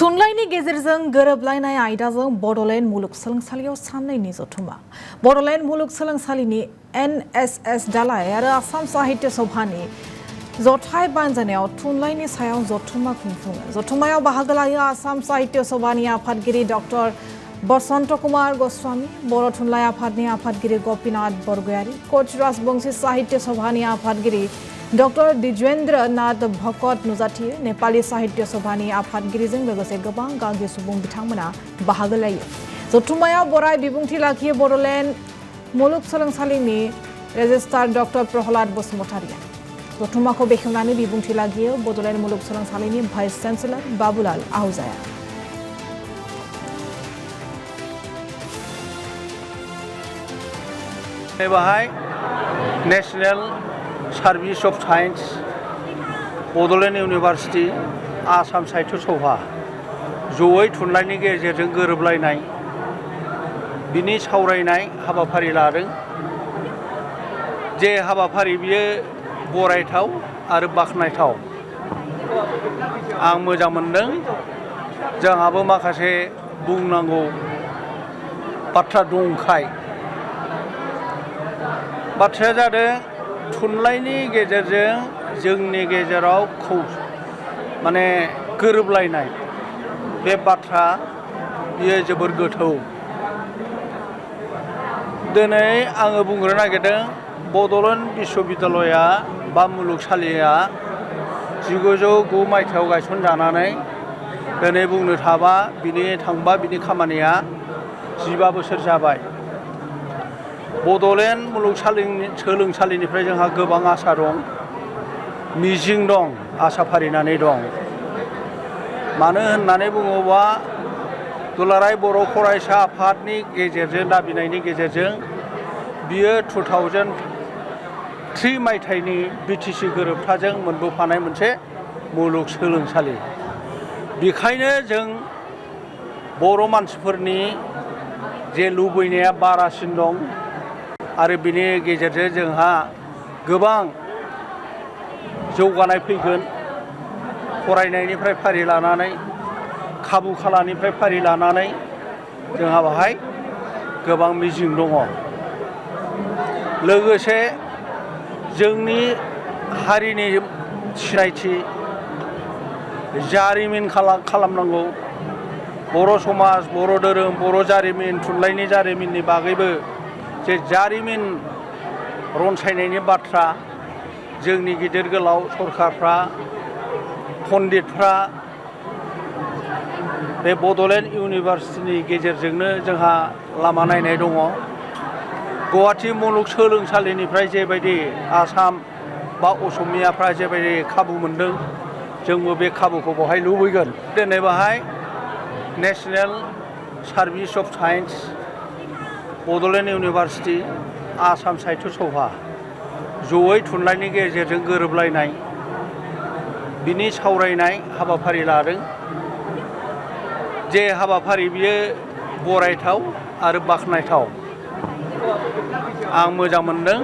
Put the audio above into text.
थुनलाइनि गेजेरजों गोरोबलायनाय आयदाजों बड'लेण्ड मुलुगसोलोंसालियाव साननैनि जथुमा बड'लेण्ड मुलुगसोलोंसालिनि NSS दालाय आरो आसाम साहित्य सभानि जथाय बानजायनायाव थुनलाइनि सायाव जथुमा खुंफुङो। जथुमायाव बाहागो लायो आसाम साहित्य सभानि आफादगिरि डक्टर बसंत कुमार गोस्वामी, बर' थुनलाइ आफादनि आफादगिरि गपिनाथ बरगयारी, कच राजबंशी साहित्य सभानि आफादगिरि डक्टर दिजेन्द्र नाथ भकत नुजाथियो। नेपाली साहित्य सभानि आफादगिरिजों लोगोसे गोबां गागि सुबुं बिथांमोना बाहागो लायो। जथुमायाव बराय बिबुंथि लाखियो बड'लेण्ड मुलुगसोलोंसालिनि रेजिस्ट्रार डक्टर प्रहलाद बसुमतारिया। जथुमाखौ बेखेवनानै बिबुंथि लाखियो बड'लेण्ड मुलुगसोलोंसालिनि भाइस चेन्सेलर बाबुलाल आहूजाया। बेवहाय national service of science, Bodoland university, Assam Sahitya Sabha जयै थुनलाइनि गेजेरजों गोरोबलायनाय बिनि सावरायनाय हाबाफारि लादों। जे हाबाफारि बियो बरायथाव आरो बाख्नायथाव। आं मोजां मोनदों। जोंहाबो माखासे बुंनांगौ बाथ्रा दंखाय बाथ्राया जादों थुनलाइनि गेजेरजों जोंनि गेजेराव गोरोबलायनाय बे बाथ्रा बियो जोबोर गोथौ। दिनै आङो बुंग्रोनो नागिरदों बड'लेण्ड बिश्वबिद्यालया बा मुलुगसालिया 1909 मायथाइयाव गायसनजानानै दिनै बुंनो थांबा बिनि खामानिया 15 बोसोर जाबाय। बड'लेण्ड मुलुगसोलोंसालिनिफ्राय जोंहा गोबां आसा दं, मिजिं दं, आसा फारिनानै दं। मानो होननानै बुङोबा दुलाराय बर' फरायसा आफादनि गेजेरजों दाबिनायनि गेजेरजों बियो 2003 मायथाइनि BTC गोरोबथाजों मोनबोफानाय मोनसे मुलुगसोलोंसालि। बेखायनो जों बर' मानसिफोरनि जे लुबैनाया बारासिन दं आरो बिनि गेजेरजों जोंहा गोबां जौगानाय फैगोन। फरायनायनिफ्राय फारि लानानै खाबु खालानिफ्राय फारि लानानै जोंहा बेवहाय गोबां मिजिं दङ। लोगोसे जोंनि हारिनि सिनायथि जारिमिन खालामनांगौ। बर' समाज, बर' धोरोम, बर' जारिमिन, थुनलाइनि जारिमिननि बागैबो जे जारिमिन रनसायनायनि बाथ्रा जोंनि गिदिर गोलाव सरकारफ्रा, पण्डितफ्रा बे बड'लेण्ड इउनिभार्सिटिनि गेजेरजोंनो जोंहा लामा नायनाय दङ। गुवाहाटी मुलुगसोलोंसालिनिफ्राय जेबायदि आसाम बा असमियाफ्रा जेबायदि खाबु मोनदों, जोंबो बे खाबुखौ बेवहाय लुबैगोन। दिनै बेवहाय national service of science, Bodoland university, Assam Sahitya Sabha जयै थुनलाइनि गेजेरजों गोरोबलायनाय बिनि सावरायनाय हाबाफारि लादों। जे हाबाफारि बियो बरायथाव आरो बाख्नायथाव। आं मोजां मोनदों।